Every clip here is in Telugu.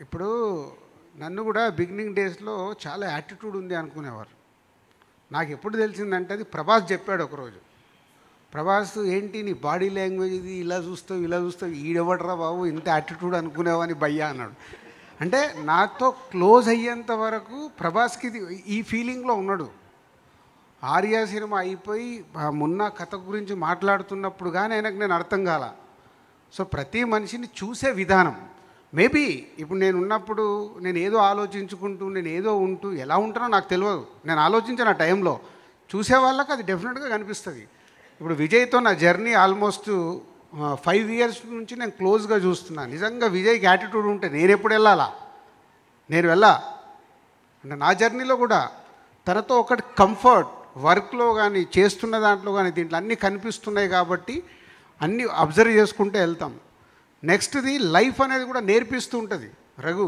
ఇప్పుడు నన్ను కూడా బిగినింగ్ డేస్లో చాలా యాటిట్యూడ్ ఉంది అనుకునేవారు. నాకు ఎప్పుడు తెలిసిందంటే అది ప్రభాస్ చెప్పాడు ఒకరోజు. ప్రభాస్ ఏంటి నీ బాడీ లాంగ్వేజ్ ఇది ఇలా చూస్తావు ఈడెవడరా బాబు ఇంత యాటిట్యూడ్ అనుకునేవని భయ్యా అన్నాడు. అంటే నాతో క్లోజ్ అయ్యేంత వరకు ప్రభాస్కి ఈ ఫీలింగ్లో ఉన్నాడు. ఆర్యా సినిమా అయిపోయి మొన్న కథ గురించి మాట్లాడుతున్నప్పుడు కానీ ఆయనకు నేను అర్థం కాల. సో ప్రతి మనిషిని చూసే విధానం మేబీ ఇప్పుడు నేను ఉన్నప్పుడు నేను ఏదో ఆలోచించుకుంటూ నేను ఏదో ఉంటూ ఎలా ఉంటానో నాకు తెలియదు. నేను ఆలోచించిన ఆ టైంలో చూసే వాళ్ళకి అది డెఫినెట్గా కనిపిస్తుంది. ఇప్పుడు విజయ్తో నా జర్నీ ఆల్మోస్ట్ 5 years నుంచి నేను క్లోజ్గా చూస్తున్నాను. నిజంగా విజయ్కి యాటిట్యూడ్ ఉంటే నేను ఎప్పుడు వెళ్ళాలా? నేను అంటే నా జర్నీలో కూడా తనతో ఒకటి కంఫర్ట్ వర్క్లో కానీ చేస్తున్న దాంట్లో కానీ దీంట్లో అన్నీ కనిపిస్తున్నాయి కాబట్టి అన్నీ అబ్జర్వ్ చేసుకుంటే వెళ్తాం. నెక్స్ట్ది లైఫ్ అనేది కూడా నేర్పిస్తూ ఉంటుంది. రఘు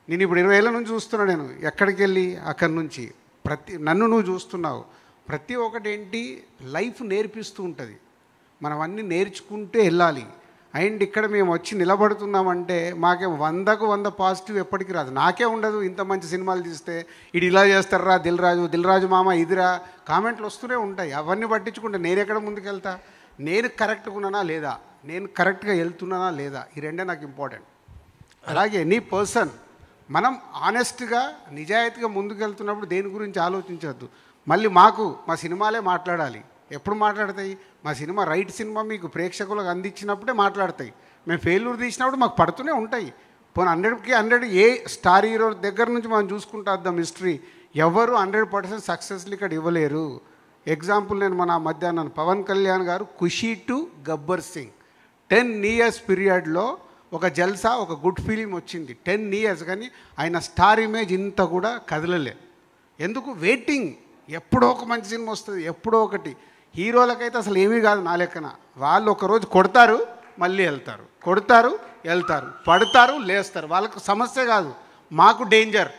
నేను ఇప్పుడు 20 ఏళ్ళ నుంచి చూస్తున్నా, నేను ఎక్కడికి వెళ్ళి అక్కడి నుంచి నన్ను నువ్వు చూస్తున్నావు. ప్రతి ఒక్కటి ఏంటి లైఫ్ నేర్పిస్తూ ఉంటుంది. మనం అన్నీ నేర్చుకుంటే వెళ్ళాలి. అండ్ ఇక్కడ మేము వచ్చి నిలబడుతున్నామంటే మాకే 100కు 100 పాజిటివ్ ఎప్పటికీ రాదు. నాకే ఉండదు. ఇంత మంచి సినిమాలు తీస్తే ఇది ఇలా చేస్తారా దిల్ రాజు మామ ఇదిరా కామెంట్లు వస్తూనే ఉంటాయి. అవన్నీ పట్టించుకుంటే నేను ఎక్కడ ముందుకెళ్తా? నేను కరెక్ట్గా ఉన్నానా లేదా, నేను కరెక్ట్గా వెళ్తున్నానా లేదా, ఈ రెండే నాకు ఇంపార్టెంట్. అలాగే నీ పర్సన్ మనం ఆనెస్ట్గా నిజాయితీగా ముందుకెళ్తున్నప్పుడు దేని గురించి ఆలోచించవద్దు. మళ్ళీ మా సినిమాలే మాట్లాడాలి. ఎప్పుడు మాట్లాడతాయి? మా సినిమా రైట్ సినిమా మీకు ప్రేక్షకులకు అందించినప్పుడే మాట్లాడతాయి. మేము ఫెయిల్యూర్ తీసినప్పుడు మాకు పడుతూనే ఉంటాయి. పోనీ 100కి 100 ఏ స్టార్ హీరో దగ్గర నుంచి మనం చూసుకుంటూ వద్దాం హిస్టరీ. ఎవరు 100% సక్సెస్లు ఇక్కడ ఇవ్వలేరు. ఎగ్జాంపుల్ నేను మన మధ్యాహ్నం పవన్ కళ్యాణ్ గారు ఖుషీ టు గబ్బర్ సింగ్ 10 years పీరియడ్లో ఒక జల్సా ఒక గుడ్ ఫీలిం వచ్చింది. 10 years కానీ ఆయన స్టార్ ఇమేజ్ ఇంత కూడా కదలలే. ఎందుకు? వెయిటింగ్. ఎప్పుడో ఒక మంచి సినిమా వస్తుంది, ఎప్పుడో ఒకటి. హీరోలకైతే అసలు ఏమీ కాదు నా లెక్కన. వాళ్ళు ఒకరోజు కొడతారు మళ్ళీ వెళ్తారు, కొడతారు వెళ్తారు, పడతారు లేస్తారు. వాళ్ళకు సమస్య కాదు, మాకు డేంజర్.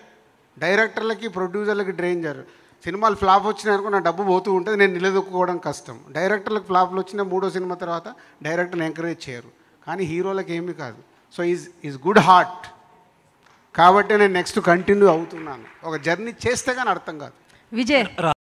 డైరెక్టర్లకి ప్రొడ్యూసర్లకి డేంజర్. సినిమాలు ఫ్లాప్ వచ్చినాయి అనుకో నా డబ్బు పోతూ ఉంటుంది, నేను నిలదొక్కుకోవడం కష్టం. డైరెక్టర్లకు ఫ్లాప్లు వచ్చిన 3వ సినిమా తర్వాత డైరెక్టర్ని ఎంకరేజ్ చేయరు. కానీ హీరోలకు ఏమీ కాదు. సో ఈజ్ గుడ్ హార్ట్ కాబట్టి నేను నెక్స్ట్ కంటిన్యూ అవుతున్నాను. ఒక జర్నీ చేస్తే కానీ అర్థం కాదు. విజయ్